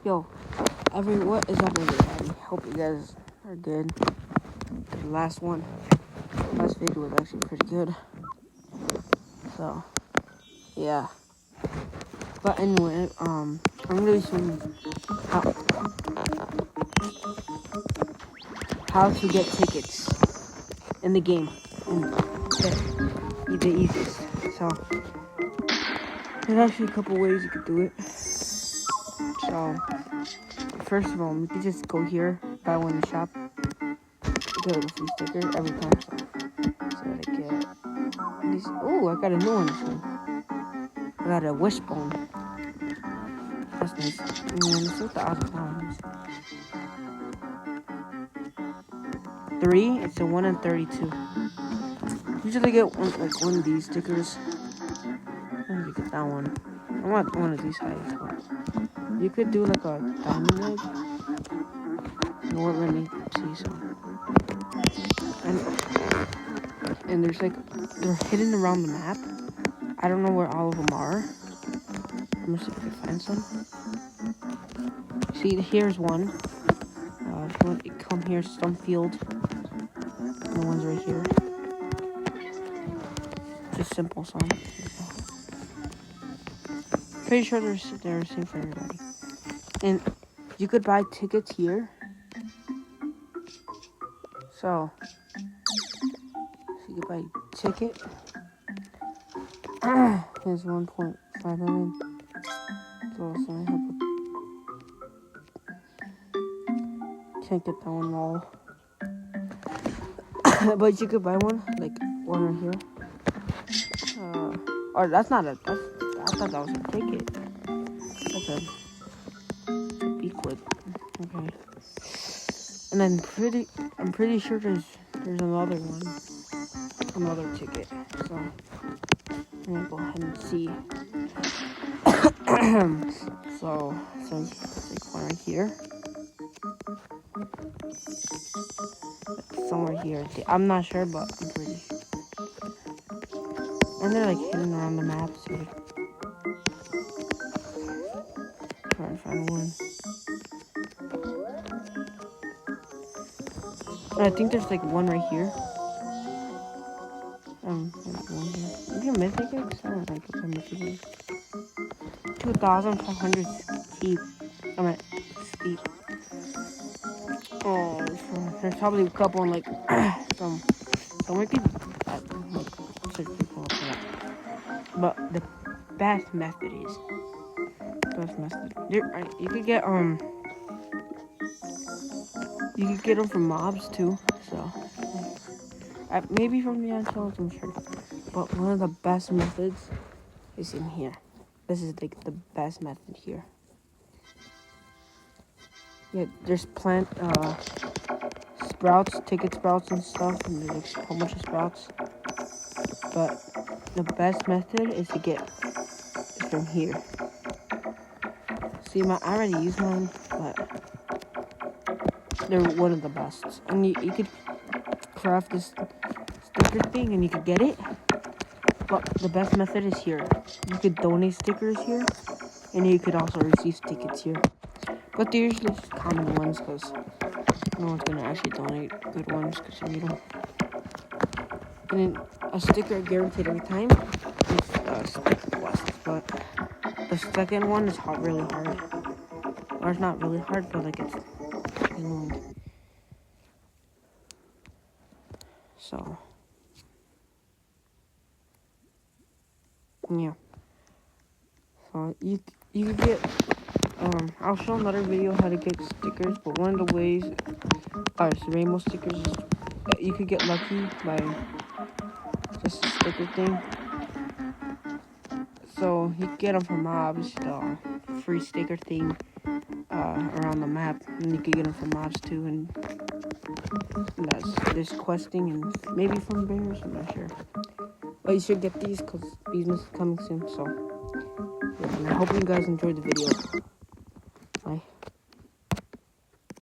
Yo, what is up, everybody? Hope you guys are good. The last video was actually pretty good. So, yeah. But anyway, I'm really showing how to get tickets in the game, and the easiest. So, there's actually a couple ways you could do it. So, first of all, you can just go here, buy one in the shop, get a free sticker every time. So I get these. Oh, I got a new one. I got a wishbone. That's nice. And let's see what the odds of that one is. 3. It's a 1 in 32. Usually get one of these stickers. Let me get that one. I want one of these heights. You could do like a diamond egg. You won't let me see some. And there's they're hidden around the map. I don't know where all of them are. I'm gonna see if I can find some. See, here's one. If you want to come here, Stumpfield. And the one's right here. Just simple song. Pretty sure they're the same for everybody. And you could buy tickets here. So you could buy a ticket. Here's 1.5 million. So I have can't get that one all. But you could buy one, like one right here. Or that's not a. I thought that was a ticket. That's a B-clip. Okay. And then I'm pretty sure there's another one, another ticket. So I'm gonna go ahead and see. so it's like one right here. Somewhere here. I'm not sure, but I'm pretty sure. And they're hidden around the map, so try to find one. I think there's one right here. One here. Is there mythic eggs? I don't think it's a mythic egg. 2,500 steep. Steep. Oh, there's probably a couple in somewhere could search people up for that. But the best method is you could get them from mobs too. So maybe from the uncharted, I'm sure. But one of the best methods is in here. This is the best method here. Yeah, there's sprouts, ticket sprouts and stuff, and there's a whole bunch of sprouts. But the best method is from here. See, I already used mine, but they're one of the best. And you could craft this sticker thing, and you could get it. But the best method is here. You could donate stickers here, and you could also receive tickets here. But they're usually just common ones, because no one's going to actually donate good ones, because you need them. And then a sticker guaranteed every time is sticker quest. But the second one is really hard. Or it's not really hard, but it's annoying. So yeah. So you can get I'll show another video how to get stickers, but one of the ways rainbow stickers is you could get lucky by just a sticker thing. So you can get them from mobs, the free sticker thing around the map, and you can get them from mobs too, and there's questing and maybe from bears, I'm not sure. But you should get these because Beesmas is coming soon, so yeah, and I hope you guys enjoyed the video.